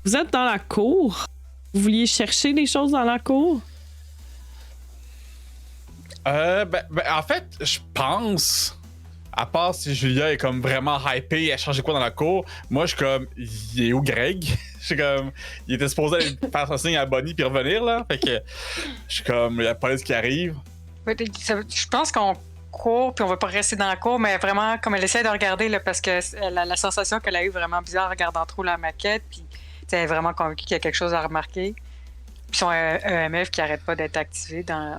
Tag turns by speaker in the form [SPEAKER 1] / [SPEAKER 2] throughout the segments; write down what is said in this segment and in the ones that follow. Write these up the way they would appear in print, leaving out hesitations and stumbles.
[SPEAKER 1] Vous êtes dans la cour. Vous vouliez chercher des choses dans la cour?
[SPEAKER 2] En fait, je pense, à part si Julia est comme vraiment hypée, elle change quoi dans la cour, moi je suis comme, il est où Greg? Je suis comme, il était supposé aller faire son signe à Bonnie puis revenir là, fait que je suis comme, il y a la police qui arrive.
[SPEAKER 3] Je pense qu'on court, puis on va pas rester dans la cour, mais vraiment, comme elle essaie de regarder, là, parce que la sensation qu'elle a eue vraiment bizarre en regardant trop la maquette, puis elle est vraiment convaincue qu'il y a quelque chose à remarquer. Puis son EMF qui arrête pas d'être activé dans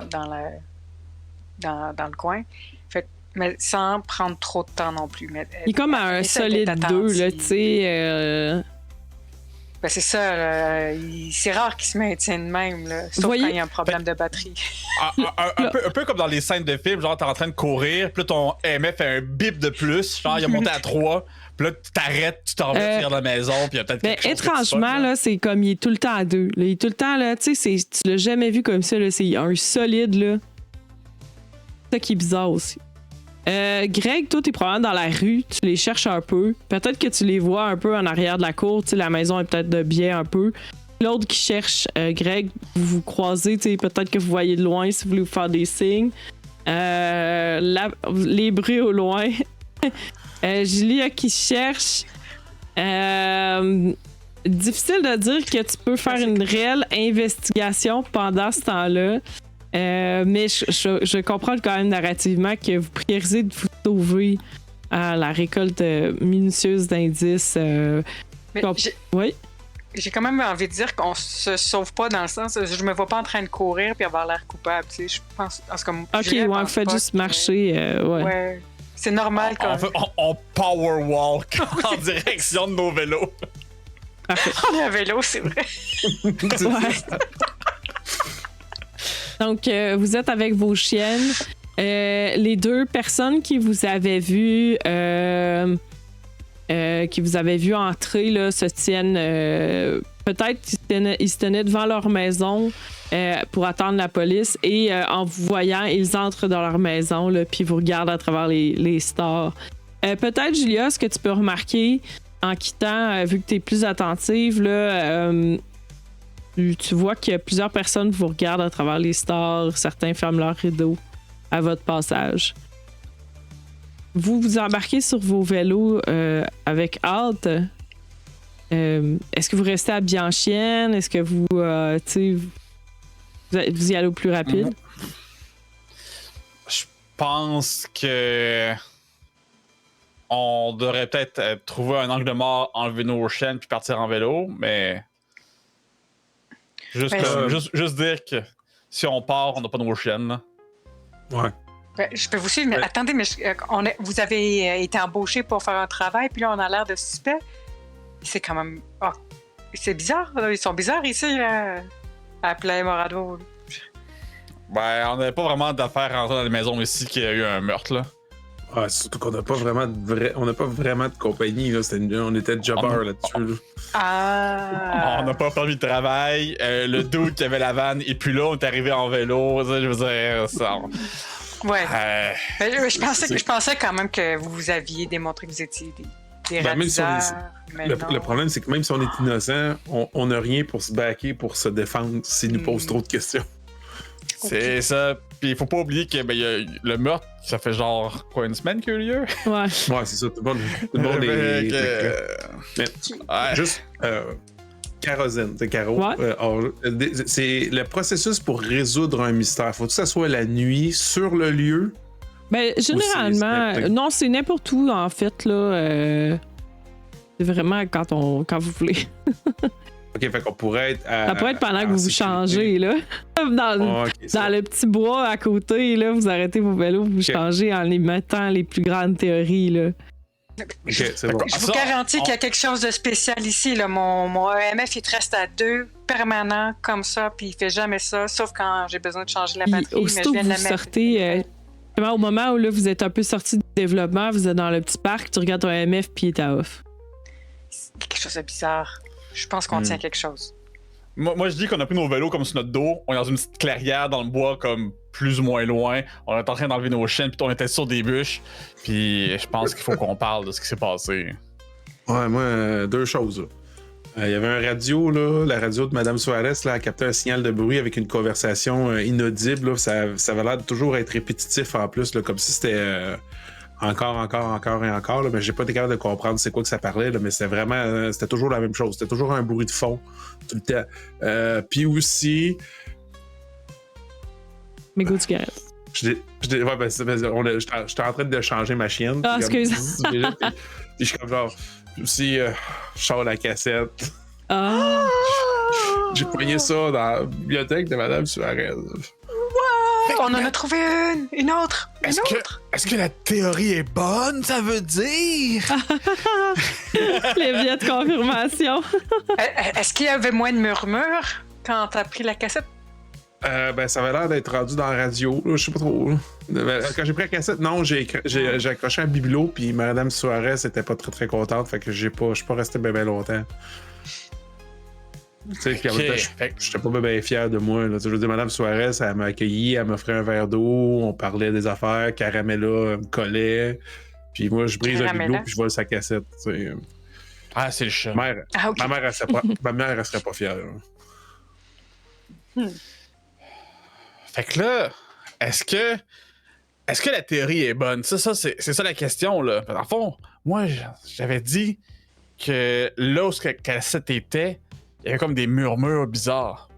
[SPEAKER 3] le coin. Fait, mais sans prendre trop de temps non plus. Mais,
[SPEAKER 1] il est comme à un solide 2, là, tu sais.
[SPEAKER 3] Ben c'est ça, c'est rare qu'il se maintienne de même, là, sauf quand il y a un problème de batterie.
[SPEAKER 2] Un peu comme dans les scènes de film, genre t'es en train de courir, puis là ton EMF fait un bip de plus, genre il a monté à 3, puis là tu t'arrêtes, tu t'en vas de la maison, puis il y a peut-être quelque chose
[SPEAKER 1] étrangement, là, c'est comme il est tout le temps à 2. Là, il est tout le temps, là, tu sais, tu l'as jamais vu comme ça, là, c'est un solide, là. C'est ça qui est bizarre aussi. Greg, toi, t'es probablement dans la rue, tu les cherches un peu. Peut-être que tu les vois un peu en arrière de la cour, tu sais, la maison est peut-être de biais un peu. L'autre qui cherche, Greg, vous vous croisez, tu sais, peut-être que vous voyez de loin si vous voulez vous faire des signes. Les bruits au loin. Julia qui cherche. Difficile de dire que tu peux faire une réelle investigation pendant ce temps-là. Mais je comprends quand même narrativement que vous priorisez de vous sauver à la récolte minutieuse d'indices. Oui?
[SPEAKER 3] J'ai quand même envie de dire qu'on se sauve pas dans le sens je me vois pas en train de courir puis avoir l'air coupable. Tu sais, je pense.
[SPEAKER 1] Vous faites juste marcher.
[SPEAKER 3] Ouais. C'est normal quand même.
[SPEAKER 2] On power walk en direction de nos vélos.
[SPEAKER 3] On a un vélo, c'est vrai.
[SPEAKER 1] Donc, vous êtes avec vos chiennes. Les deux personnes qui vous avaient vu entrer là, se tiennent. Peut-être qu'ils se tenaient devant leur maison pour attendre la police et en vous voyant, ils entrent dans leur maison là, puis vous regardent à travers les stores. Peut-être, Julia, ce que tu peux remarquer en quittant, vu que tu es plus attentive, là. Tu vois qu'il y a plusieurs personnes qui vous regardent à travers les stores. Certains ferment leurs rideaux à votre passage. Vous vous embarquez sur vos vélos avec hâte. Est-ce que vous restez habillé en chienne? Est-ce que vous y allez au plus rapide?
[SPEAKER 2] Je pense que on devrait peut-être trouver un angle mort, enlever nos chaînes puis partir en vélo, mais... Juste dire que si on part, on n'a pas nos chaînes. Là.
[SPEAKER 4] Ouais.
[SPEAKER 3] Je peux vous suivre, mais attendez, mais vous avez été embauché pour faire un travail, puis là, on a l'air de suspect. C'est quand même... Oh, c'est bizarre, là. Ils sont bizarres ici, à Playa Morado.
[SPEAKER 2] On n'avait pas vraiment d'affaires à rentrer dans les maisons ici qu'il y a eu un meurtre, là.
[SPEAKER 4] Ah, surtout qu'on n'a pas vraiment de compagnie, là. On était jobbers là-dessus.
[SPEAKER 3] Ah!
[SPEAKER 2] On n'a pas permis de travail. Le dude qui avait la vanne et puis là, on est arrivé en vélo. Ça, je veux dire, ça.
[SPEAKER 3] Ouais. Je pensais quand même que vous aviez démontré que vous étiez des ratiseurs.
[SPEAKER 4] Le problème, c'est que même si on est innocent, on n'a rien pour se backer, pour se défendre s'ils nous posent trop de questions.
[SPEAKER 2] C'est ça. Puis il faut pas oublier que y a le meurtre, ça fait genre une semaine qu'il y a eu lieu?
[SPEAKER 1] Ouais.
[SPEAKER 4] Ouais, c'est ça. Tout le monde est. Mais juste kérosène, c'est Caro.
[SPEAKER 1] Ouais.
[SPEAKER 4] C'est le processus pour résoudre un mystère. Faut que ça soit la nuit sur le lieu.
[SPEAKER 1] Ben généralement, non, c'est n'importe où en fait là. C'est vraiment quand vous voulez.
[SPEAKER 4] OK, fait qu'on pourrait être
[SPEAKER 1] ça pourrait être pendant que vous vous changez, là. Dans le petit bois à côté, là, vous arrêtez vos vélos, vous changez en les mettant les plus grandes théories, là.
[SPEAKER 4] C'est bon.
[SPEAKER 3] Je vous garantis qu'il y a quelque chose de spécial ici, là. Mon EMF, il te reste à 2 permanent comme ça, puis il fait jamais ça, sauf quand j'ai besoin de changer la batterie.
[SPEAKER 1] Aussitôt que vous sortez, au moment où là, vous êtes un peu sorti du développement, vous êtes dans le petit parc, tu regardes ton EMF, puis il est à off.
[SPEAKER 3] C'est quelque chose de bizarre. Je pense qu'on tient quelque chose.
[SPEAKER 2] Moi, je dis qu'on a pris nos vélos comme sur notre dos. On est dans une petite clairière dans le bois, comme plus ou moins loin. On est en train d'enlever nos chaînes, puis on était sur des bûches. Puis je pense qu'il faut qu'on parle de ce qui s'est passé.
[SPEAKER 4] Ouais, moi, 2 choses. Il y avait un radio, là, la radio de Mme Suarez, là, elle captait un signal de bruit avec une conversation inaudible. Là, ça avait l'air de toujours être répétitif en plus, là, comme si c'était encore et encore. Là, mais j'ai pas été capable de comprendre c'est quoi que ça parlait, là, mais c'était vraiment, c'était toujours la même chose. C'était toujours un bruit de fond tout le temps. Puis aussi...
[SPEAKER 1] Mégot de cigarette.
[SPEAKER 4] J'étais en train de changer ma chienne.
[SPEAKER 1] Ah, excuse.
[SPEAKER 4] Puis je suis comme genre... Aussi, je sors la cassette.
[SPEAKER 1] Ah!
[SPEAKER 4] J'ai poigné ça dans la bibliothèque de Mme Suarez.
[SPEAKER 3] On en a trouvé une autre.
[SPEAKER 2] Est-ce que la théorie est bonne, ça veut dire?
[SPEAKER 1] Les billets de confirmation.
[SPEAKER 3] Est-ce qu'il y avait moins de murmures quand t'as pris la cassette?
[SPEAKER 4] Ben, ça avait l'air d'être rendu dans la radio, là, je sais pas trop. Là. Quand j'ai pris la cassette, non, j'ai accroché un bibelot, puis Mme Suarez était pas très contente, fait que je suis pas resté bien longtemps. Tu sais, puis en même temps, j'étais pas bien fier de moi. Là. Je veux dire, Mme Suarez, elle m'a accueilli, elle m'a offert un verre d'eau, on parlait des affaires, Caramella me collait, puis moi, je brise un bibelot, puis je vole sa cassette. T'sais.
[SPEAKER 2] Ah, c'est le chat.
[SPEAKER 4] Ma mère, elle serait pas fière.
[SPEAKER 2] Fait que là, est-ce que la théorie est bonne? C'est ça la question, là. En fond, moi, j'avais dit que là où la cassette était, il y avait comme des murmures bizarres.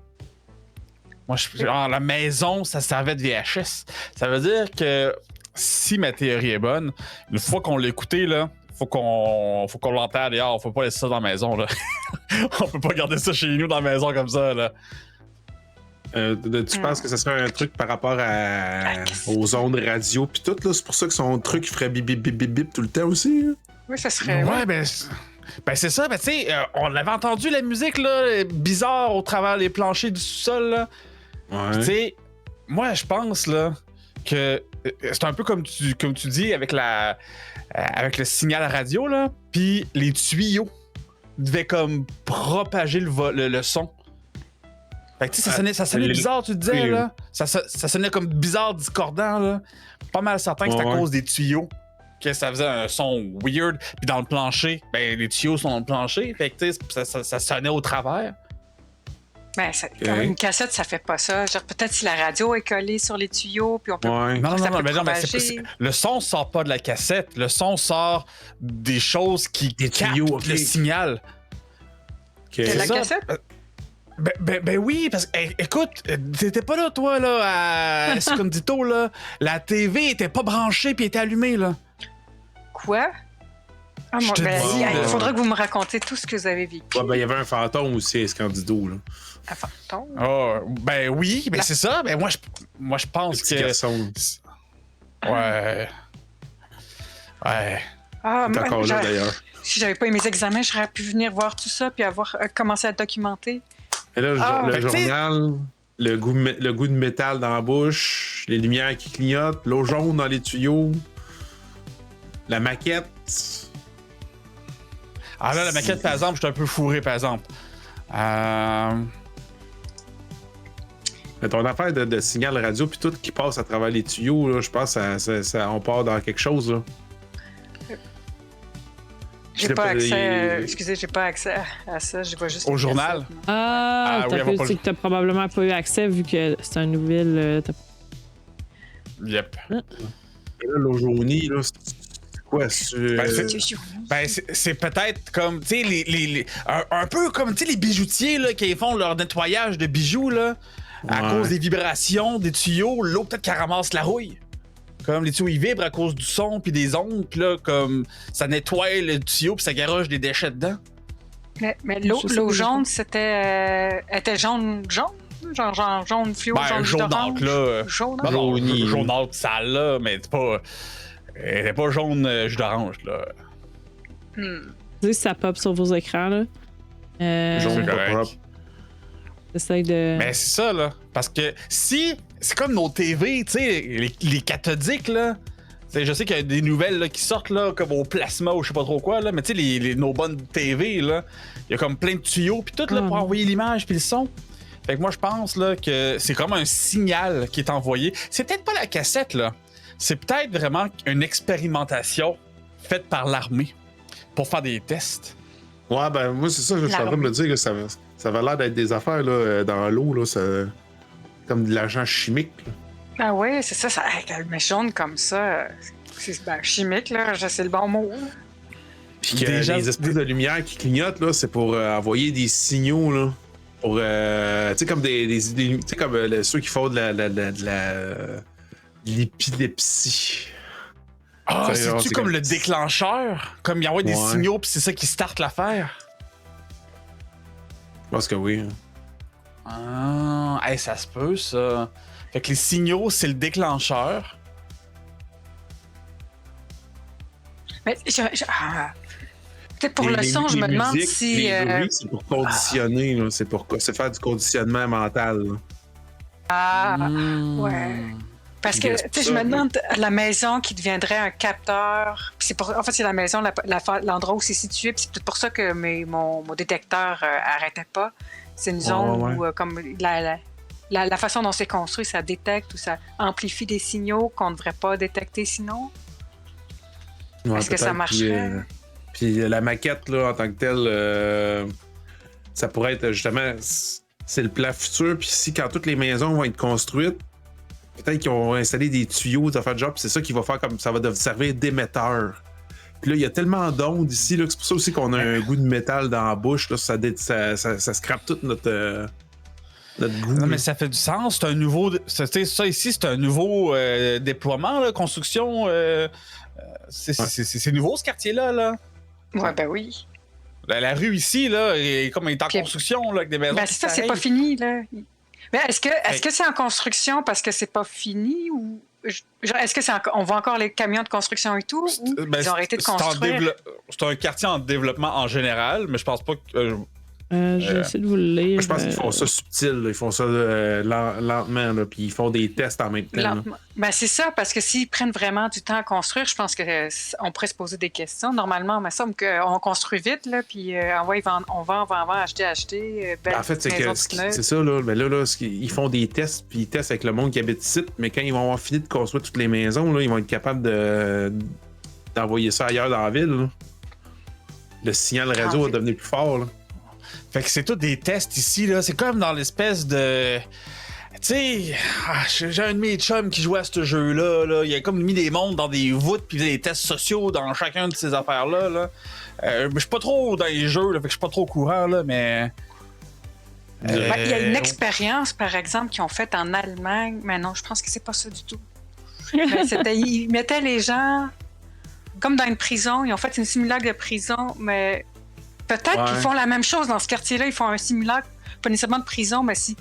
[SPEAKER 2] Moi, genre, la maison, ça servait de VHS. Ça veut dire que si ma théorie est bonne, une fois qu'on l'a écouté, là, faut qu'on l'enterre dehors. On peut pas laisser ça dans la maison, là. On peut pas garder ça chez nous dans la maison comme ça, là. Tu penses que ce serait un truc par rapport aux ondes radio pis tout, là? C'est pour ça que son truc ferait bip bip bip bip bip tout le temps aussi? Hein?
[SPEAKER 3] Oui, ça serait...
[SPEAKER 2] Ouais, ben c'est ça, ben tu sais, on avait entendu la musique, là, bizarre au travers les planchers du sous-sol, là.
[SPEAKER 4] Ouais.
[SPEAKER 2] Tu sais, moi, je pense, là, que c'est un peu comme tu dis avec le signal radio, là, pis les tuyaux devaient comme propager le son. Fait que tu sais, ça sonnait bizarre, tu te disais, là. Ça sonnait comme bizarre, discordant, là. Pas mal certain que c'est à cause des tuyaux que ça faisait un son weird. Puis dans le plancher, ben les tuyaux sont dans le plancher. Fait que tu sais, ça sonnait au travers.
[SPEAKER 3] Ben, comme une cassette, ça fait pas ça. Genre, peut-être si la radio est collée sur les tuyaux, puis on peut...
[SPEAKER 4] Ouais.
[SPEAKER 2] Non,
[SPEAKER 3] propager.
[SPEAKER 2] le son sort pas de la cassette. Le son sort des choses qui captent le signal.
[SPEAKER 3] De la cassette?
[SPEAKER 2] Ben oui, parce que, écoute, t'étais pas là, toi, là, à Escondito, là. La TV était pas branchée puis était allumée, là.
[SPEAKER 3] Quoi? Ah,
[SPEAKER 2] Je
[SPEAKER 3] moi,
[SPEAKER 2] te dis,
[SPEAKER 3] il faudra que vous me racontiez tout ce que vous avez vécu.
[SPEAKER 4] Ouais, ben, il y avait un fantôme aussi à Escondido, là.
[SPEAKER 3] Un fantôme?
[SPEAKER 2] Oh, ben oui, ben c'est ça. Ben moi, je pense
[SPEAKER 4] Le petit
[SPEAKER 2] que...
[SPEAKER 4] garçon.
[SPEAKER 2] Ouais. Ouais.
[SPEAKER 3] Ah,
[SPEAKER 4] Il est encore là, d'ailleurs.
[SPEAKER 3] Si j'avais pas eu mes examens, j'aurais pu venir voir tout ça puis avoir commencé à documenter.
[SPEAKER 4] Et là, le
[SPEAKER 2] fait que
[SPEAKER 4] journal, le goût de métal dans la bouche, les lumières qui clignotent, l'eau jaune dans les tuyaux, la maquette.
[SPEAKER 2] Ah là, la maquette, par exemple, je suis un peu fourré, par exemple.
[SPEAKER 4] Mais ton affaire de signal radio puis tout qui passe à travers les tuyaux, là, je pense que on part dans quelque chose, là.
[SPEAKER 3] J'ai pas accès. Excusez, j'ai pas accès à ça. J'ai pas juste.
[SPEAKER 2] Au journal?
[SPEAKER 1] Oui, c'est que t'as probablement pas eu accès vu que c'est un nouvel.
[SPEAKER 2] Yep.
[SPEAKER 4] Et là, l'eau jaunie, là, c'est quoi?
[SPEAKER 2] C'est peut-être comme, tu sais, un peu comme, tu sais, les bijoutiers, là, qui font leur nettoyage de bijoux, là, à cause des vibrations, des tuyaux, l'eau peut-être qu'elle ramasse la rouille. Comme les tuyaux, ils vibrent à cause du son puis des ondes, puis là, comme ça nettoie le tuyau puis ça garoche des déchets dedans.
[SPEAKER 3] Mais l'eau jaune, était jaune? Genre jaune fluo, jaune d'orange?
[SPEAKER 2] Là.
[SPEAKER 3] Jaune
[SPEAKER 2] ocre sale, là, mais elle était pas jaune jus d'orange, là.
[SPEAKER 1] Si ça pop sur vos écrans, là.
[SPEAKER 4] Jaune,
[SPEAKER 2] correct.
[SPEAKER 1] Essaye de...
[SPEAKER 2] Mais c'est ça, là. Parce que si... C'est comme nos TV, tu sais, les cathodiques, là. T'sais, je sais qu'il y a des nouvelles là, qui sortent, là, comme au plasma ou je sais pas trop quoi, là. Mais tu sais, nos bonnes TV, là, il y a comme plein de tuyaux, puis tout, là, pour envoyer l'image puis le son. Fait que moi, je pense, là, que c'est comme un signal qui est envoyé. C'est peut-être pas la cassette, là. C'est peut-être vraiment une expérimentation faite par l'armée pour faire des tests.
[SPEAKER 4] Ouais, ben moi, c'est ça, je suis en train de me dire que ça avait l'air d'être des affaires là, dans l'eau, là, comme de l'argent chimique. Là.
[SPEAKER 3] Ah oui, c'est ça, elle met jaune comme ça. C'est chimique, là, c'est le bon mot.
[SPEAKER 4] Puis que les espèces de lumière qui clignotent, là, c'est pour envoyer des signaux, là. Pour, tu sais, comme tu sais, comme ceux qui font de l'épilepsie.
[SPEAKER 2] Ah,
[SPEAKER 4] C'est
[SPEAKER 2] c'est-tu comme le déclencheur? Comme il envoie des signaux, puis c'est ça qui starte l'affaire?
[SPEAKER 4] Je pense que oui.
[SPEAKER 2] Ah, hey, ça se peut, ça. Fait que les signaux, c'est le déclencheur.
[SPEAKER 3] Mais peut-être pour le son, je me demande si.
[SPEAKER 4] Les bruits, c'est pour conditionner, là, c'est faire du conditionnement mental. Là.
[SPEAKER 3] Ouais. Parce que, tu sais, je me demande, la maison qui deviendrait un capteur, puis en fait, c'est la maison, l'endroit où c'est situé, puis c'est peut-être pour ça que mon détecteur arrêtait pas. C'est une zone où, comme la façon dont c'est construit, ça détecte ou ça amplifie des signaux qu'on ne devrait pas détecter sinon.
[SPEAKER 4] Ouais,
[SPEAKER 3] est-ce que ça marcherait?
[SPEAKER 4] Puis la maquette, là, en tant que telle, ça pourrait être justement, c'est le plan futur. Puis si, quand toutes les maisons vont être construites, peut-être qu'ils vont installer des tuyaux, des affaires de genre, puis c'est ça qui va faire comme ça va servir d'émetteur. Puis là, il y a tellement d'ondes ici, là, que c'est pour ça aussi qu'on a un goût de métal dans la bouche. Là, ça scrape tout notre goût.
[SPEAKER 2] Non, mais ça fait du sens. C'est un nouveau. Ça ici, c'est un nouveau déploiement, là, construction. C'est nouveau ce quartier-là. Là.
[SPEAKER 3] Ouais, ben oui.
[SPEAKER 2] La rue ici, là, est en construction, là, avec des maisons.
[SPEAKER 3] Ben, c'est ça, c'est pas fini, là. Mais est-ce que c'est en construction parce que c'est pas fini ou. Genre, est-ce que on voit encore les camions de construction et tout ou ils ont arrêté de construire?
[SPEAKER 2] C'est un quartier en développement en général, mais je pense pas que.
[SPEAKER 1] J'essaie de vous le lire.
[SPEAKER 4] Je pense qu'ils font ça subtil, là. Ils font ça lentement, là, puis ils font des tests en même temps.
[SPEAKER 3] Ben c'est ça, parce que s'ils prennent vraiment du temps à construire, je pense qu'on pourrait se poser des questions. Normalement, il me semble qu'on construit vite, là, puis on vend, acheter.
[SPEAKER 4] En fait, c'est ça, là. Mais là, ils font des tests, puis ils testent avec le monde qui habite ici, mais quand ils vont avoir fini de construire toutes les maisons, là, ils vont être capables d'envoyer ça ailleurs dans la ville. Là. Le signal radio va devenir plus fort, là.
[SPEAKER 2] Fait que c'est tous des tests ici, là. C'est comme dans l'espèce de. Tu sais, j'ai un de mes chums qui jouait à ce jeu-là. Là. Il a comme mis des mondes dans des voûtes puis des tests sociaux dans chacun de ces affaires-là. Là. Je suis pas trop dans les jeux, là, fait que je suis pas trop au courant, là, mais.
[SPEAKER 3] Il y a une expérience, par exemple, qu'ils ont faite en Allemagne, mais non, je pense que c'est pas ça du tout. Ils mettaient les gens comme dans une prison. Ils ont fait une simulacre de prison, mais. Peut-être qu'ils font la même chose dans ce quartier-là. Ils font un simulacre, pas nécessairement de prison, mais si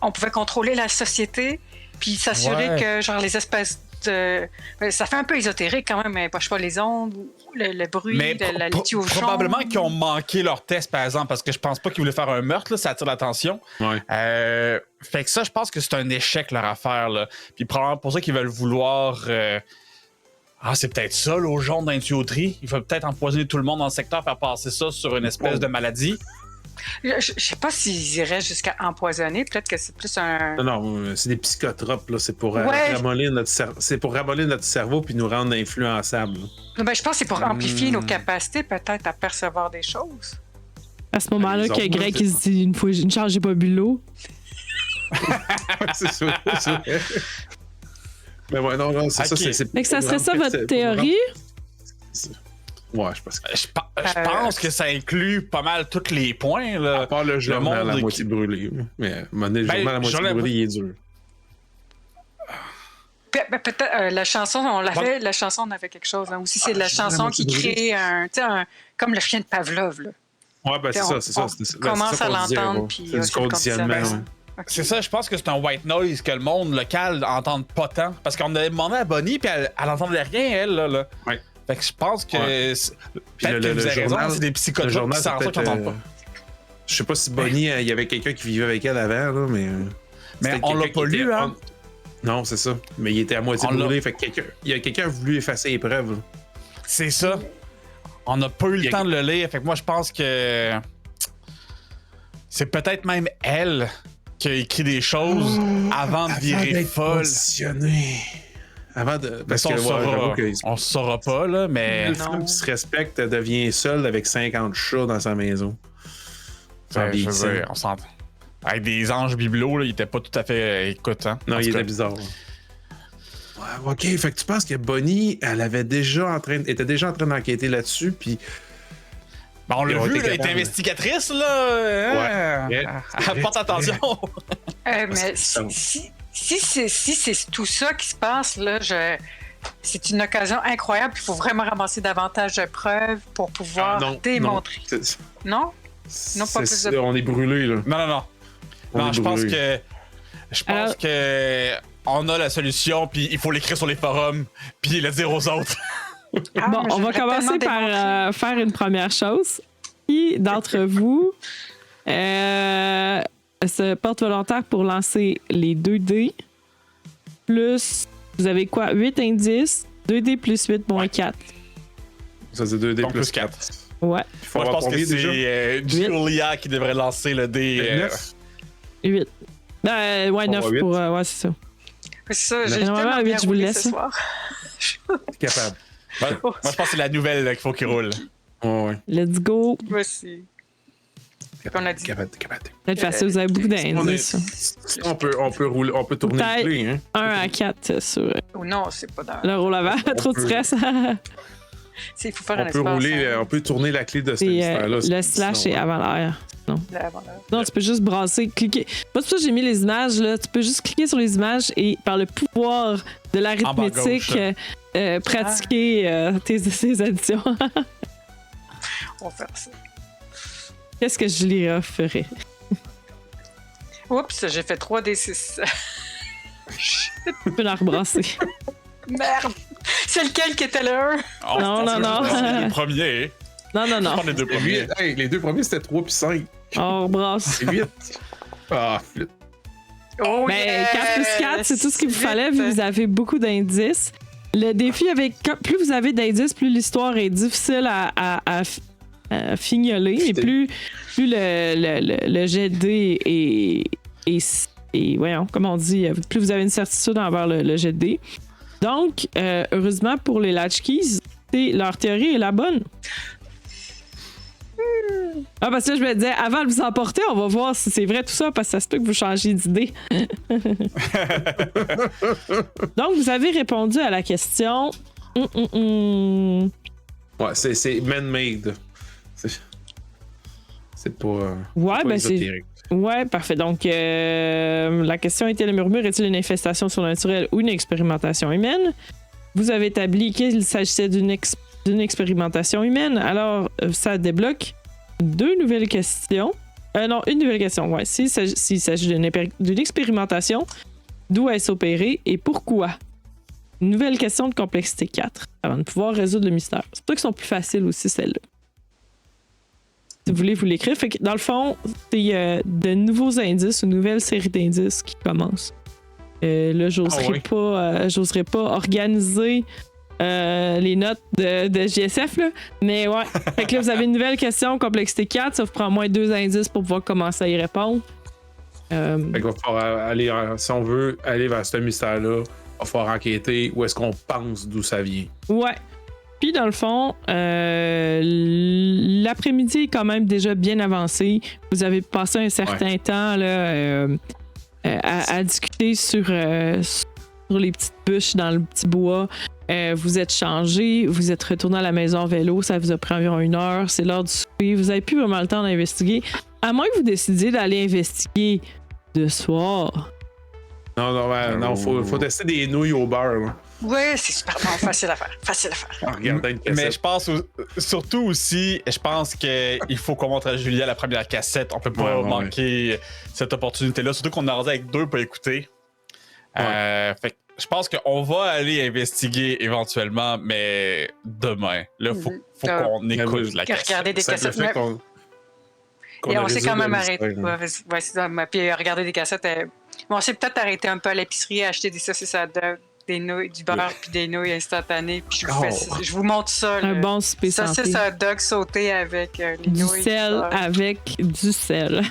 [SPEAKER 3] on pouvait contrôler la société, puis s'assurer que, genre, les espèces de... Ça fait un peu ésotérique quand même, mais je sais pas, les ondes, le bruit, les tuyaux jaunes.
[SPEAKER 2] Probablement qu'ils ont manqué leur test, par exemple, parce que je pense pas qu'ils voulaient faire un meurtre, là, ça attire l'attention.
[SPEAKER 4] Ouais.
[SPEAKER 2] Fait que ça, je pense que c'est un échec, leur affaire, là. Puis probablement pour ça qu'ils veulent vouloir... c'est peut-être ça, l'eau jaune dans une tuyauterie. Il faut peut-être empoisonner tout le monde dans le secteur, faire passer ça sur une espèce de maladie.
[SPEAKER 3] Je sais pas s'ils iraient jusqu'à empoisonner. Peut-être que c'est plus un...
[SPEAKER 4] Non, c'est des psychotropes. Là. C'est pour ramollir notre cerveau puis nous rendre influençables.
[SPEAKER 3] Ben, je pense que c'est pour amplifier nos capacités, peut-être, à percevoir des choses.
[SPEAKER 1] À ce moment-là, qu'il y a Greg qui se dit une charge, j'ai pas bu l'eau.
[SPEAKER 4] C'est ça. Mais ouais, non, c'est ça.
[SPEAKER 1] Fait que ça serait ça votre théorie?
[SPEAKER 4] Ouais, je pense que...
[SPEAKER 2] Je pense que ça inclut pas mal tous les points. Là.
[SPEAKER 4] À part le journal à la moitié brûlé. Mais le journal à la moitié brûlé, il est dur.
[SPEAKER 3] Peut-être la chanson, on l'avait. La chanson, on avait quelque chose. Hein. Aussi, c'est la chanson qui crée comme le chien de Pavlov. Là.
[SPEAKER 4] Ouais, ben c'est ça.
[SPEAKER 3] On commence à l'entendre.
[SPEAKER 4] C'est du conditionnement.
[SPEAKER 2] Okay. C'est ça, je pense que c'est un white noise que le monde local n'entende pas tant. Parce qu'on avait demandé à Bonnie, puis elle n'entendait rien, elle. Là. Ouais. Fait que je pense que. Peut-être que vous avez raison, c'est des psychotropes qui s'en sortent, n'entendent pas.
[SPEAKER 4] Je sais pas si Bonnie, il y avait quelqu'un qui vivait avec elle avant, là, mais.
[SPEAKER 2] Mais on l'a pas lu, hein?
[SPEAKER 4] Non, c'est ça. Mais il était à moitié brûlé, fait que il y a quelqu'un qui a voulu effacer les preuves.
[SPEAKER 2] C'est ça. On n'a pas eu le temps de le lire, fait que moi, je pense que. C'est peut-être même elle qui a écrit des choses avant de virer folle.
[SPEAKER 4] Avant de.
[SPEAKER 2] Parce
[SPEAKER 4] Parce que j'avoue que
[SPEAKER 2] on saura pas, là, mais.
[SPEAKER 4] une femme qui se respecte devient seule avec 50 chats dans sa maison.
[SPEAKER 2] Ouais, je veux dire, on s'entend. Avec des anges bibelots, là, il était pas tout à fait écoutant.
[SPEAKER 4] Non, il était bizarre. Ouais, ok, fait que tu penses que Bonnie, elle était déjà en train d'enquêter là-dessus, puis.
[SPEAKER 2] Ben, on l'a vu, elle est investigatrice, là. Hein?
[SPEAKER 4] Ouais.
[SPEAKER 2] Porte attention.
[SPEAKER 3] Mais si c'est tout ça qui se passe, là, c'est une occasion incroyable. Il faut vraiment ramasser davantage de preuves pour pouvoir démontrer. Non? Non, pas plus de...
[SPEAKER 4] On est brûlés, là.
[SPEAKER 2] Non, je pense que on a la solution, puis il faut l'écrire sur les forums, puis le dire aux autres.
[SPEAKER 1] Bon, on va commencer par faire une première chose. Qui d'entre vous se porte volontaire pour lancer les 2 dés? Plus, vous avez quoi? 8 indices, 2 dés plus 8 moins 4.
[SPEAKER 4] Ça, c'est 2 dés plus 4.
[SPEAKER 1] Ouais.
[SPEAKER 2] Moi, je pense que c'est Julia qui devrait lancer le dé.
[SPEAKER 4] 9?
[SPEAKER 1] 8. Ben, ouais, 9 pour... ouais, c'est ça.
[SPEAKER 3] C'est ça, j'ai
[SPEAKER 1] normalement, 8, je vous le laisse.
[SPEAKER 3] ce soir.
[SPEAKER 4] T'es capable.
[SPEAKER 2] Moi, je pense que c'est la nouvelle qu'il faut qu'il roule.
[SPEAKER 4] Ouais.
[SPEAKER 1] Let's go.
[SPEAKER 3] Voici. Qu'on a dit.
[SPEAKER 4] Capable.
[SPEAKER 1] Peut-être facile, vous avez beaucoup d'indices.
[SPEAKER 4] On peut rouler, on peut tourner le clé, hein.
[SPEAKER 1] 1 à 4, c'est sûr.
[SPEAKER 3] Oh non, c'est pas dans...
[SPEAKER 1] Le roll avant, trop de stress.
[SPEAKER 3] Il faut faire un
[SPEAKER 4] On peut
[SPEAKER 3] espace.
[SPEAKER 4] rouler, on peut tourner la clé de ce mystère-là.
[SPEAKER 1] Le slash est avant l'air.
[SPEAKER 3] Là.
[SPEAKER 1] Non, tu peux juste brasser, cliquer. Moi, c'est pour ça que j'ai mis les images, là. Tu peux juste cliquer sur les images et par le pouvoir de l'arithmétique, pratiquer tes additions.
[SPEAKER 3] On va faire ça.
[SPEAKER 1] Qu'est-ce que Julia ferait?
[SPEAKER 3] Oups, j'ai fait 3d6.
[SPEAKER 1] Tu peux la rebrasser.
[SPEAKER 3] Merde! C'est lequel qui était là?
[SPEAKER 1] Non.
[SPEAKER 2] Les premiers.
[SPEAKER 1] Non.
[SPEAKER 2] Les 2 premiers.
[SPEAKER 4] Les 2 premiers, c'était 3 puis 5.
[SPEAKER 1] On rebrasse.
[SPEAKER 4] C'est 8. Ah, flûte.
[SPEAKER 3] Oh,
[SPEAKER 1] Ben, 4 plus 4, c'est tout ce qu'il vous fallait, vu que vous avez beaucoup d'indices. Le défi avec... Plus vous avez d'indices, plus l'histoire est difficile à fignoler, et plus le jet de dés est voyons, comment on dit, plus vous avez une certitude envers le jet de dés. Donc, heureusement pour les Latchkeys, leur théorie est la bonne. Ah, parce que je me disais, avant de vous emporter, on va voir si c'est vrai tout ça, parce que ça se peut que vous changiez d'idée. Donc, vous avez répondu à la question.
[SPEAKER 4] Ouais, c'est man-made. C'est pas.
[SPEAKER 1] Ouais,
[SPEAKER 4] pas
[SPEAKER 1] ben c'est.
[SPEAKER 4] ésotérique.
[SPEAKER 1] Ouais, parfait. Donc, la question était: le murmure est-il une infestation surnaturelle ou une expérimentation humaine? Vous avez établi qu'il s'agissait d'une expérimentation humaine. Alors, ça débloque 2 nouvelles questions. Non, une nouvelle question. Ouais. S'il s'agit d'une expérimentation, d'où est-ce opéré et pourquoi? Une nouvelle question de complexité 4 avant de pouvoir résoudre le mystère. C'est pour ça qu'ils sont plus faciles aussi, celles-là. Si vous voulez vous l'écrire. Fait que dans le fond, c'est de nouveaux indices, une nouvelle série d'indices qui commence. Là, j'oserais pas organiser les notes de JSF, là. Mais ouais. Fait que là, vous avez une nouvelle question, complexité 4. Ça vous prend au moins 2 indices pour pouvoir commencer à y répondre.
[SPEAKER 4] Fait qu'il va falloir aller, si on veut aller vers ce mystère-là, il va falloir enquêter où est-ce qu'on pense d'où ça vient.
[SPEAKER 1] Ouais. Puis, dans le fond, l'après-midi est quand même déjà bien avancé. Vous avez passé un certain temps là, à discuter sur les petites bûches dans le petit bois. Vous êtes changé, vous êtes retourné à la maison en vélo. Ça vous a pris environ 1 heure. C'est l'heure du souper. Vous n'avez plus vraiment le temps d'investiguer. À moins que vous décidiez d'aller investiguer de soir.
[SPEAKER 4] Non, faut tester des nouilles au beurre. Là.
[SPEAKER 3] Oui, c'est super bon, facile à faire.
[SPEAKER 4] Regardez une cassette.
[SPEAKER 2] Mais je pense surtout aussi, je pense qu'il faut qu'on montre à Julia la première cassette. On peut pas manquer cette opportunité-là, surtout qu'on est rendu avec 2 pour écouter. Fait que je pense qu'on va aller investiguer éventuellement, mais demain. Là, faut qu'on écoute la cassette.
[SPEAKER 3] Regarder des cassettes. Et on s'est quand même arrêté. Puis regarder des cassettes. On s'est peut-être arrêté un peu à l'épicerie à acheter des saucisses à dog, des nouilles, du beurre puis des nouilles instantanées. Puis je vous montre ça.
[SPEAKER 1] Un bon souper santé.
[SPEAKER 3] Saucisses à dog sautées avec les
[SPEAKER 1] du
[SPEAKER 3] nouilles.
[SPEAKER 1] Sel avec du sel.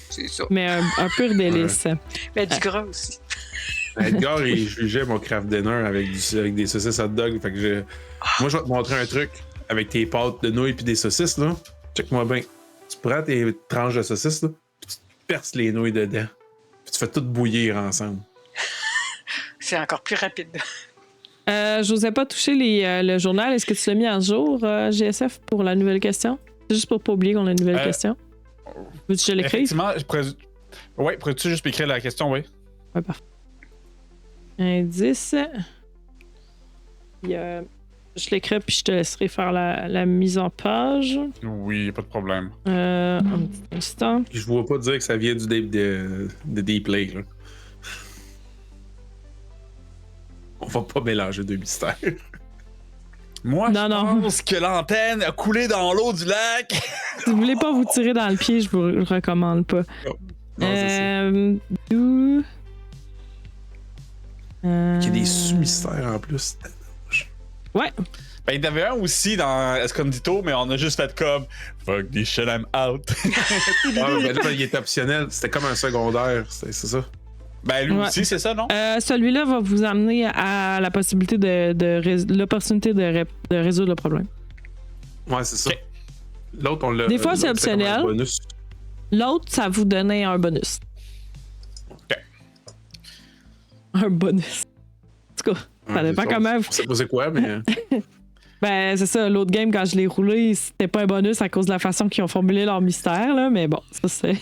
[SPEAKER 3] C'est ça.
[SPEAKER 1] Mais un pur délice.
[SPEAKER 3] Mais du gras aussi.
[SPEAKER 4] Edgar, il jugeait mon craft dinner avec des saucisses hot dog. Fait que moi, je vais te montrer un truc avec tes pâtes de nouilles et des saucisses, là. Check-moi bien. Tu prends tes tranches de saucisses, là, puis tu perces les nouilles dedans. Puis tu fais tout bouillir ensemble.
[SPEAKER 3] C'est encore plus rapide.
[SPEAKER 1] Je n'osais pas toucher le journal. Est-ce que tu l'as mis à jour, GSF, pour la nouvelle question? C'est juste pour pas oublier qu'on a une nouvelle question. Veux-tu que je l'écrive?
[SPEAKER 2] Effectivement, pourrais-tu juste écrire la question, oui?
[SPEAKER 1] Ouais, parfait. Indice. Puis, je l'écris puis je te laisserai faire la mise en page.
[SPEAKER 2] Oui, pas de problème.
[SPEAKER 1] Un petit instant.
[SPEAKER 4] Je vois pas dire que ça vient du de Deep Lake, là. On va pas mélanger deux mystères.
[SPEAKER 2] Moi,
[SPEAKER 1] Non,
[SPEAKER 2] je
[SPEAKER 1] non.
[SPEAKER 2] pense que l'antenne a coulé dans l'eau du lac.
[SPEAKER 1] Si vous voulez pas vous tirer dans le pied, je vous le recommande pas.
[SPEAKER 4] Non, c'est ça.
[SPEAKER 1] D'où...
[SPEAKER 4] Il y a des sous-mystères en plus.
[SPEAKER 1] Ouais.
[SPEAKER 2] Ben, il y en avait un aussi dans Escondito, mais on a juste fait comme fuck this shit, I'm out.
[SPEAKER 4] Ah, ben là, il est optionnel. C'était comme un secondaire. C'est ça?
[SPEAKER 2] Ben, lui
[SPEAKER 1] Ouais.
[SPEAKER 2] aussi, c'est ça, non?
[SPEAKER 1] Celui-là va vous amener à la possibilité l'opportunité de résoudre le problème.
[SPEAKER 4] Ouais, c'est ça.
[SPEAKER 2] Ok.
[SPEAKER 4] L'autre, on l'a.
[SPEAKER 1] Des fois, c'est
[SPEAKER 4] l'autre, comme un
[SPEAKER 1] optionnel.
[SPEAKER 4] bonus.
[SPEAKER 1] L'autre, ça vous donnait un bonus.
[SPEAKER 2] Ok.
[SPEAKER 1] Un bonus. En tout cas, ça dépend comment.
[SPEAKER 4] Je sais pas c'est quoi, mais.
[SPEAKER 1] Ben, c'est ça. L'autre game, quand je l'ai roulé, c'était pas un bonus à cause de la façon qu'ils ont formulé leur mystère, là. Mais bon, ça, c'est.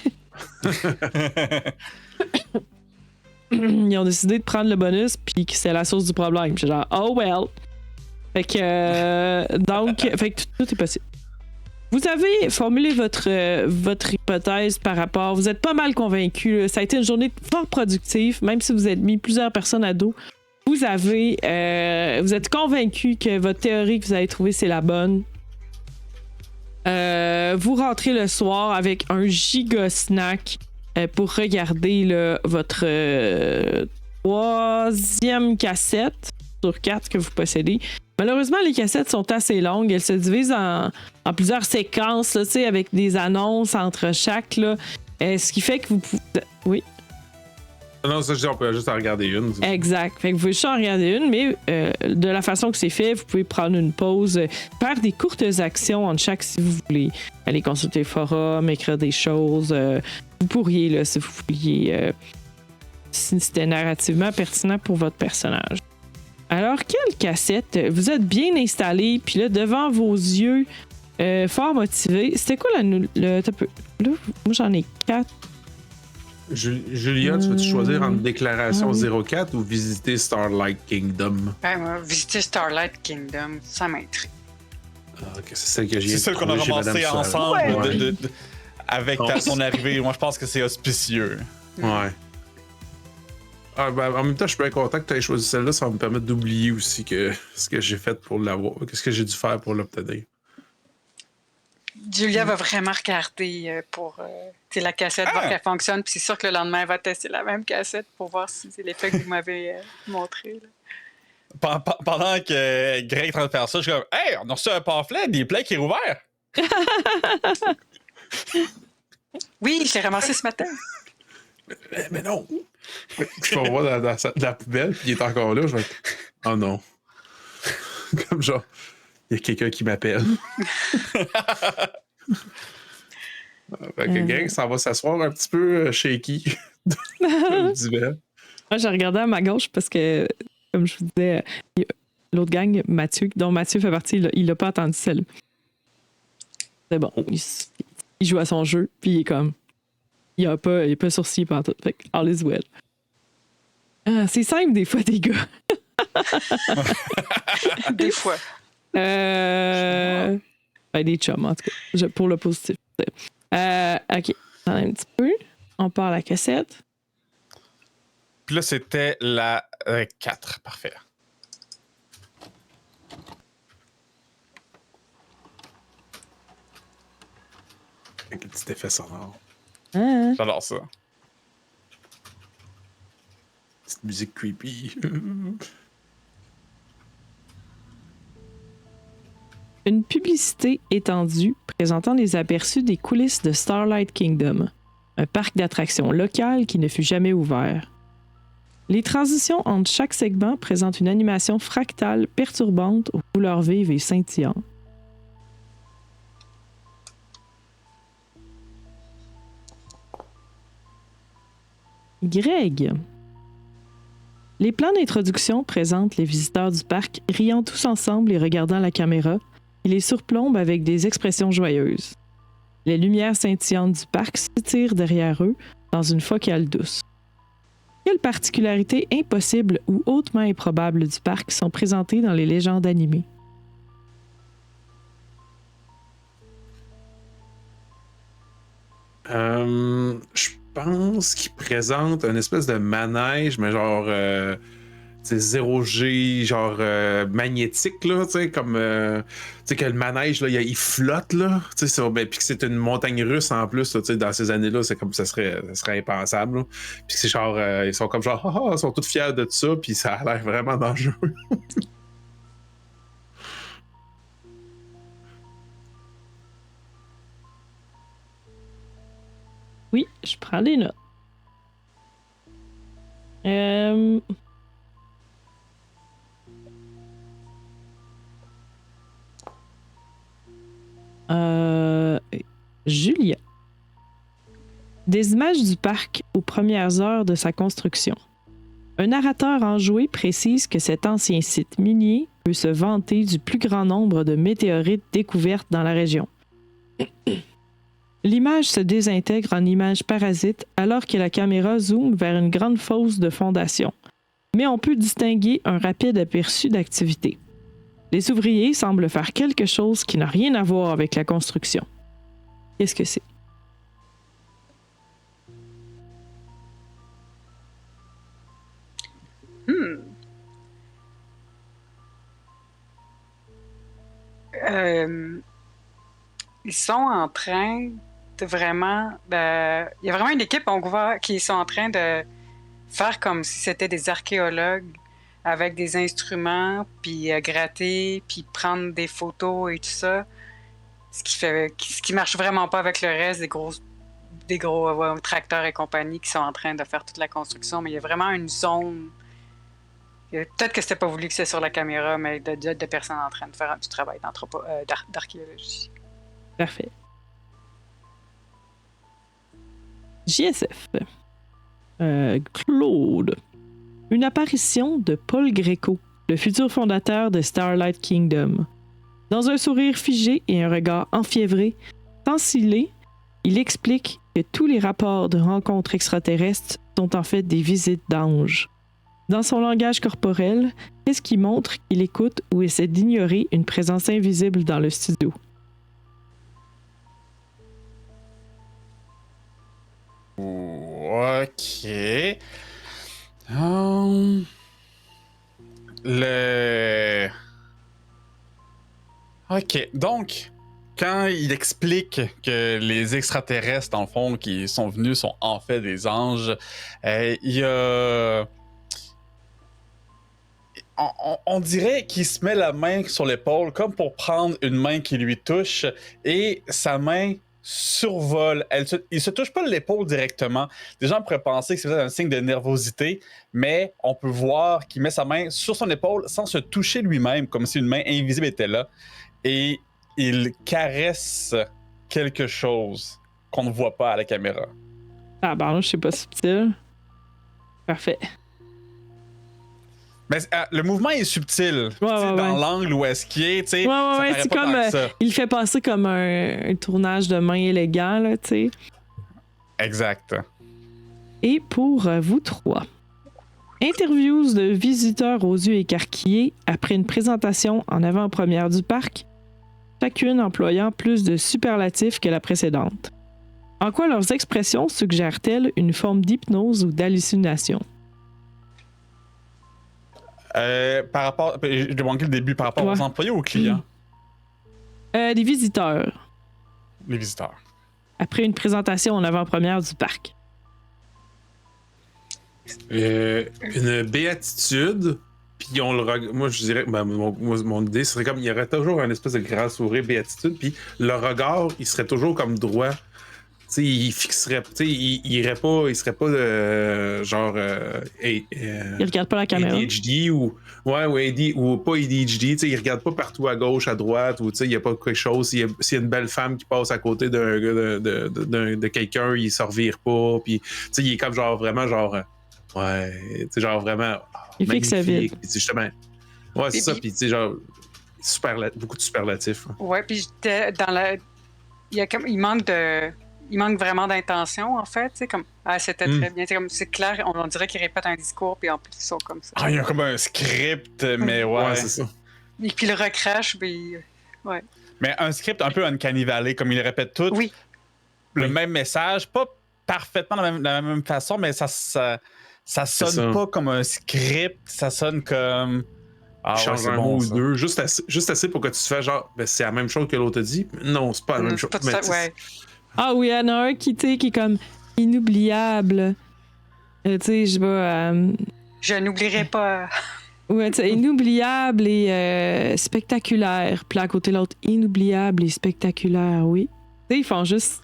[SPEAKER 1] Ils ont décidé de prendre le bonus, puis que c'est la source du problème. J'ai genre, oh well. Fait que. Donc, fait que tout est possible. Vous avez formulé votre hypothèse par rapport. Vous êtes pas mal convaincu. Là. Ça a été une journée fort productive, même si vous êtes mis plusieurs personnes à dos. Vous êtes convaincu que votre théorie que vous avez trouvée, c'est la bonne. Vous rentrez le soir avec un giga snack pour regarder là, votre troisième cassette sur 4 que vous possédez. Malheureusement, les cassettes sont assez longues. Elles se divisent en plusieurs séquences, là, avec des annonces entre chaque. Là, ce qui fait que vous pouvez... Oui.
[SPEAKER 4] Non, ça, je dis, on peut juste en regarder une.
[SPEAKER 1] Exact. Fait que vous pouvez juste en regarder une, mais de la façon que c'est fait, vous pouvez prendre une pause, faire des courtes actions entre chaque si vous voulez. Aller consulter le forum, écrire des choses. Vous pourriez, là, si vous vouliez, si c'était narrativement pertinent pour votre personnage. Alors, quelle cassette? Vous êtes bien installé, puis là, devant vos yeux, fort motivé. C'était quoi là, moi, j'en ai 4.
[SPEAKER 4] Julia, tu veux-tu choisir entre Déclaration 04 ou visiter Starlight Kingdom?
[SPEAKER 3] Ben, moi, visiter Starlight Kingdom, ça m'intrigue.
[SPEAKER 4] Ah, ok, c'est celle que j'ai.
[SPEAKER 2] C'est celle qu'on a ramassée ensemble avec son arrivée. Moi, je pense que c'est auspicieux.
[SPEAKER 4] Ouais. Ah, ben, en même temps, je suis bien content que tu aies choisi celle-là. Ça va me permettre d'oublier aussi ce que j'ai fait pour l'avoir. Qu'est-ce que j'ai dû faire pour l'obtenir.
[SPEAKER 3] Julia va vraiment regarder pour la cassette, voir qu'elle fonctionne. Puis c'est sûr que le lendemain, elle va tester la même cassette pour voir si c'est l'effet que vous m'avez montré. Là.
[SPEAKER 2] Pendant que Greg est en train de faire ça, je suis comme hey, on a reçu un pamphlet, des plaies qui est ouvert.
[SPEAKER 3] Oui, je l'ai ramassé ce matin.
[SPEAKER 4] Mais non! Je vais voir dans la poubelle, puis il est encore là. Je vais être... Oh non. Comme genre, il y a quelqu'un qui m'appelle. Fait que gang, ça va s'asseoir un petit peu shaky. Moi,
[SPEAKER 1] j'ai regardé à ma gauche parce que, comme je vous disais, l'autre gang, Mathieu, dont Mathieu fait partie, il l'a pas entendu celle-là. C'est bon. Il joue à son jeu, puis il est comme. Il a pas sourcillé pendant tout. Fait que all is well. C'est simple des fois, des gars.
[SPEAKER 3] Des fois.
[SPEAKER 1] Ben, des chums, en tout cas. Pour le positif. OK. Attends un petit peu. On part à la cassette.
[SPEAKER 2] Puis là, c'était la 4. Parfait.
[SPEAKER 4] Avec le petit effet sonore.
[SPEAKER 2] J'adore ça.
[SPEAKER 4] Petite musique creepy.
[SPEAKER 1] Une publicité étendue présentant des aperçus des coulisses de Starlight Kingdom, un parc d'attractions local qui ne fut jamais ouvert. Les transitions entre chaque segment présentent une animation fractale perturbante aux couleurs vives et scintillantes. Greg. Les plans d'introduction présentent les visiteurs du parc riant tous ensemble et regardant la caméra, et les surplombent avec des expressions joyeuses. Les lumières scintillantes du parc s'étirent derrière eux dans une focale douce. Quelles particularités impossibles ou hautement improbables du parc sont présentées dans les légendes animées?
[SPEAKER 4] Je pense qu'il présente un espèce de manège, mais genre c'est 0G, genre magnétique, là, tu sais, comme tu sais que le manège, là, il flotte, là, tu sais, puis que c'est une montagne russe en plus, là, tu sais, dans ces années-là, c'est comme ça serait impensable, là. Puis c'est genre, ils sont comme genre, ils sont tous fiers de ça, puis ça a l'air vraiment dangereux.
[SPEAKER 1] Oui, je prends des notes. Julia. Des images du parc aux premières heures de sa construction. Un narrateur enjoué précise que cet ancien site minier peut se vanter du plus grand nombre de météorites découvertes dans la région. L'image se désintègre en image parasite alors que la caméra zoome vers une grande fosse de fondation. Mais on peut distinguer un rapide aperçu d'activité. Les ouvriers semblent faire quelque chose qui n'a rien à voir avec la construction. Qu'est-ce que c'est?
[SPEAKER 3] Ils sont en train de vraiment... il y a vraiment une équipe, on voit, qui sont en train de faire comme si c'était des archéologues avec des instruments, puis gratter, puis prendre des photos et tout ça. Ce qui marche vraiment pas avec le reste des gros tracteurs et compagnie qui sont en train de faire toute la construction, mais il y a vraiment une zone. Peut-être que c'était pas voulu que c'est sur la caméra, mais de personnes en train de faire du travail d'archéologie.
[SPEAKER 1] Parfait. JSF. Claude. Une apparition de Paul Greco, le futur fondateur de Starlight Kingdom. Dans un sourire figé et un regard enfiévré, tensilé, il explique que tous les rapports de rencontres extraterrestres sont en fait des visites d'anges. Dans son langage corporel, qu'est-ce qui montre qu'il écoute ou essaie d'ignorer une présence invisible dans le studio?
[SPEAKER 2] Ok. Ok, donc, quand il explique que les extraterrestres, dans le fond, qui sont venus, sont en fait des anges, il y a... On dirait qu'il se met la main sur l'épaule comme pour prendre une main qui lui touche et sa main survole. Il se touche pas l'épaule directement. Des gens pourraient penser que c'est un signe de nervosité, mais on peut voir qu'il met sa main sur son épaule sans se toucher lui-même, comme si une main invisible était là. Et il caresse quelque chose qu'on ne voit pas à la caméra.
[SPEAKER 1] Ah, ben là, je sais pas subtil. Parfait.
[SPEAKER 2] Mais le mouvement est subtil. Dans l'angle où est-ce qu'il est, tu sais.
[SPEAKER 1] Ouais, c'est comme. Il fait passer comme un tournage de main élégant, là, tu sais.
[SPEAKER 2] Exact.
[SPEAKER 1] Et pour vous trois, interviews de visiteurs aux yeux écarquillés après une présentation en avant-première du parc, chacune employant plus de superlatifs que la précédente. En quoi leurs expressions suggèrent-elles une forme d'hypnose ou d'hallucination?
[SPEAKER 2] Par rapport... J'ai manqué le début. Par rapport aux employés ou aux clients?
[SPEAKER 1] Des visiteurs.
[SPEAKER 2] Les visiteurs.
[SPEAKER 1] Après une présentation en avant-première du parc.
[SPEAKER 4] Une béatitude, puis on le moi je dirais, mon idée serait comme, il y aurait toujours un espèce de grand sourire béatitude, puis le regard, il serait toujours comme droit, tu sais, il fixerait, tu sais, il irait pas, il serait pas genre
[SPEAKER 1] Il regarde pas la caméra.
[SPEAKER 4] ADHD ou ou pas ADHD, tu sais, il regarde pas partout à gauche, à droite, ou tu sais, il y a pas quelque chose. S'il y a une belle femme qui passe à côté de quelqu'un, il se revire pas, puis tu sais, il est comme genre vraiment genre ouais, tu sais, genre vraiment
[SPEAKER 1] Il fixe sa vie.
[SPEAKER 4] puis justement, ouais, c'est ça, puis tu sais, genre beaucoup de superlatifs. Hein.
[SPEAKER 3] Ouais, puis dans la. Il manque vraiment d'intention, en fait. Comme, c'était très bien. C'est clair, on dirait qu'il répète un discours, puis en plus, ils sont comme ça.
[SPEAKER 2] Ah, il y a comme un script, mais ouais.
[SPEAKER 4] Ouais, c'est ça.
[SPEAKER 3] Et puis, il recrache, puis. Ouais.
[SPEAKER 2] Mais un script un peu Uncanny Valley, comme il répète tout.
[SPEAKER 3] Oui.
[SPEAKER 2] Le même message, pas parfaitement de la même façon, mais ça sonne pas comme un script, ça sonne comme. Ah,
[SPEAKER 4] change
[SPEAKER 2] ouais,
[SPEAKER 4] un
[SPEAKER 2] bon,
[SPEAKER 4] mot ou
[SPEAKER 2] ça.
[SPEAKER 4] deux, juste assez pour que tu te fasses genre, ben, c'est la même chose que l'autre a dit. Non, c'est pas la même chose.
[SPEAKER 3] Pas de
[SPEAKER 4] Mais
[SPEAKER 3] ça,
[SPEAKER 4] tu sais,
[SPEAKER 3] ouais.
[SPEAKER 1] Ah oui, il y en a un qui est comme inoubliable. Tu sais, je sais pas.
[SPEAKER 3] Je n'oublierai pas.
[SPEAKER 1] Ouais, tu sais, inoubliable et spectaculaire. Puis là, à côté de l'autre, inoubliable et spectaculaire, oui. Tu sais, ils font juste.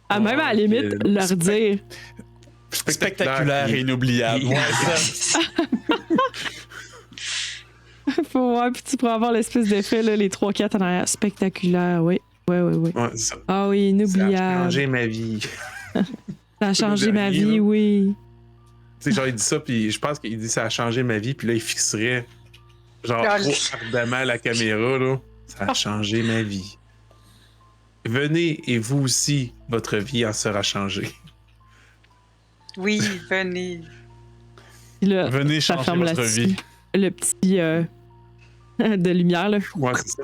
[SPEAKER 1] Même à la limite, leur dire.
[SPEAKER 2] Spectaculaire et inoubliable. Ouais, ça.
[SPEAKER 1] Faut voir, puis tu pourras avoir l'espèce d'effet, là, les 3-4 en arrière. Spectaculaire, oui. Ouais.
[SPEAKER 4] Ouais, c'est ça.
[SPEAKER 1] Ah oui, inoubliable.
[SPEAKER 4] Ça a changé ma vie.
[SPEAKER 1] Ça a changé ma vie,
[SPEAKER 4] là.
[SPEAKER 1] oui.
[SPEAKER 4] Tu sais, genre, il dit ça, puis je pense qu'il dit ça a changé ma vie, puis là, il fixerait, genre, trop ardemment la caméra, là. Ça a changé ma vie. Venez et vous aussi, votre vie en sera changée.
[SPEAKER 3] Oui, venez.
[SPEAKER 1] Puis là,
[SPEAKER 2] Venez
[SPEAKER 1] ça
[SPEAKER 2] changer
[SPEAKER 1] ferme
[SPEAKER 2] votre
[SPEAKER 1] là-dessus.
[SPEAKER 2] vie.
[SPEAKER 1] Le petit de lumière, là.
[SPEAKER 4] Ouais, c'est ça.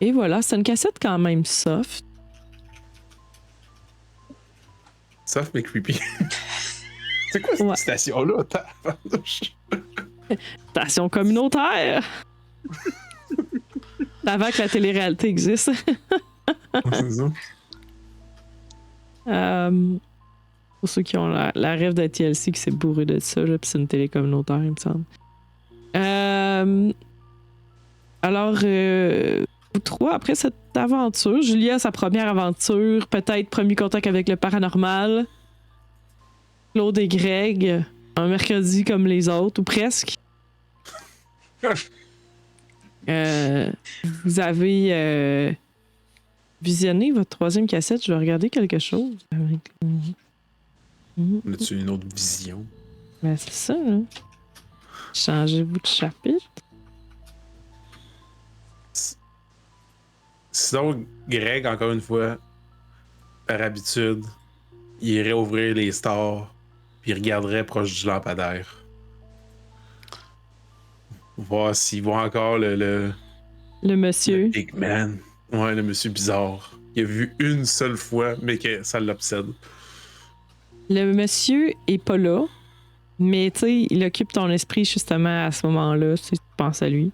[SPEAKER 1] Et voilà, c'est une cassette quand même soft.
[SPEAKER 4] Sauf mais creepy. C'est quoi cette station-là?
[SPEAKER 1] Station communautaire! Avant que la télé-réalité existe.
[SPEAKER 4] C'est ça.
[SPEAKER 1] Pour ceux qui ont la rêve de TLC qui s'est bourré de ça, là, puis c'est une télé communautaire, il me semble. Alors, vous trois, après cette aventure, Julia, sa première aventure, peut-être premier contact avec le paranormal. Claude et Greg, un mercredi comme les autres, ou presque. Vous avez visionné votre troisième cassette. Je vais regarder quelque chose.
[SPEAKER 4] As-tu une autre vision?
[SPEAKER 1] Ben, c'est ça, là. Changez-vous de chapitre.
[SPEAKER 4] Sinon, Greg, encore une fois, par habitude, il irait ouvrir les stores, puis il regarderait proche du lampadaire. Voir s'il voit encore le
[SPEAKER 1] monsieur.
[SPEAKER 4] le Big Man. Ouais, le monsieur bizarre. Il a vu une seule fois, mais que ça l'obsède.
[SPEAKER 1] Le monsieur est pas là, mais tu sais, il occupe ton esprit justement à ce moment-là, si tu penses à lui.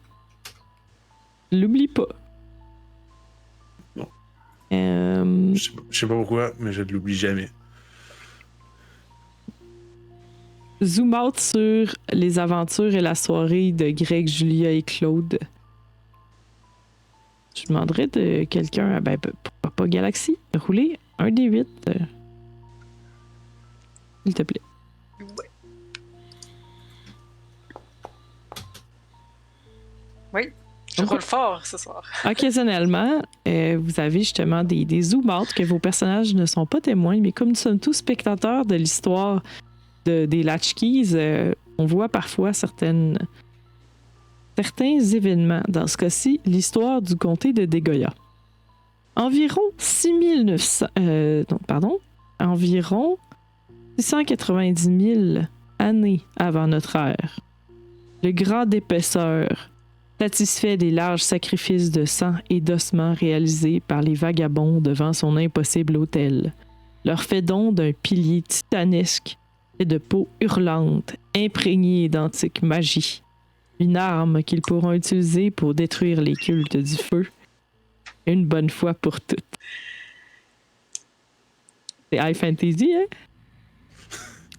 [SPEAKER 1] L'oublie pas.
[SPEAKER 4] Non.
[SPEAKER 1] Euh,
[SPEAKER 4] Je sais pas pourquoi, mais je ne l'oublie jamais.
[SPEAKER 1] Zoom out sur les aventures et la soirée de Greg, Julia et Claude. Je demanderais de quelqu'un, pourquoi pas Galaxy, de rouler un des 8. S'il te plaît.
[SPEAKER 3] Ouais. Oui, je roule fort ce soir.
[SPEAKER 1] Occasionnellement, vous avez justement des zoom-outs que vos personnages ne sont pas témoins, mais comme nous sommes tous spectateurs de l'histoire des Latchkeys, on voit parfois certains événements. Dans ce cas-ci, l'histoire du comté de Degoya. Environ 690 000 années avant notre ère. Le grand dépeceur, satisfait des larges sacrifices de sang et d'ossements réalisés par les vagabonds devant son impossible autel, leur fait don d'un pilier titanesque et de peau hurlante, imprégnée d'antique magie. Une arme qu'ils pourront utiliser pour détruire les cultes du feu. Une bonne fois pour toutes. C'est high fantasy, hein?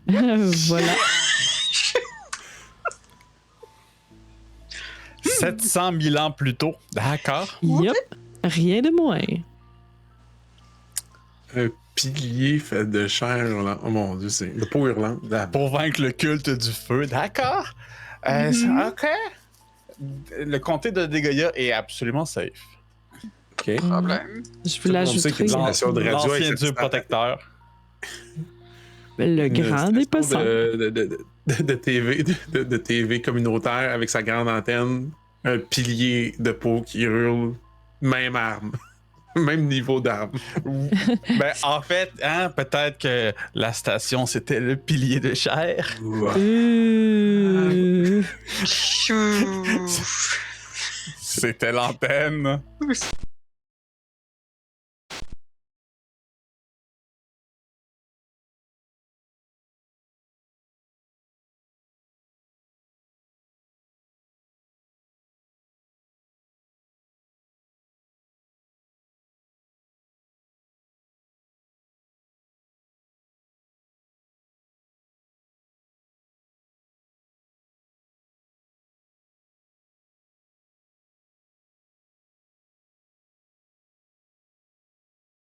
[SPEAKER 1] Voilà.
[SPEAKER 2] 700 000 ans plus tôt. D'accord.
[SPEAKER 1] Yup. Rien de moins.
[SPEAKER 4] Un pilier fait de chair hurlante. Oh mon dieu, c'est de peau hurlante.
[SPEAKER 2] Pour vaincre le culte du feu, d'accord. Ok. Le comté de Degoya est absolument safe.
[SPEAKER 4] Ok.
[SPEAKER 3] Problème.
[SPEAKER 1] Je vous
[SPEAKER 4] On sait qu'il
[SPEAKER 1] l'ajouterai.
[SPEAKER 4] y a une station de radio avec
[SPEAKER 2] L'ancien
[SPEAKER 4] cette
[SPEAKER 2] dieu
[SPEAKER 4] station-
[SPEAKER 2] protecteur.
[SPEAKER 1] Le
[SPEAKER 4] une
[SPEAKER 1] grand des
[SPEAKER 4] station
[SPEAKER 1] poissons.
[SPEAKER 4] de TV communautaire avec sa grande antenne, un pilier de peau qui hurle, même arme, même niveau d'arme.
[SPEAKER 2] Ben, en fait, hein, peut-être que la station, c'était le pilier de chair.
[SPEAKER 3] Chou.
[SPEAKER 2] C'était l'antenne.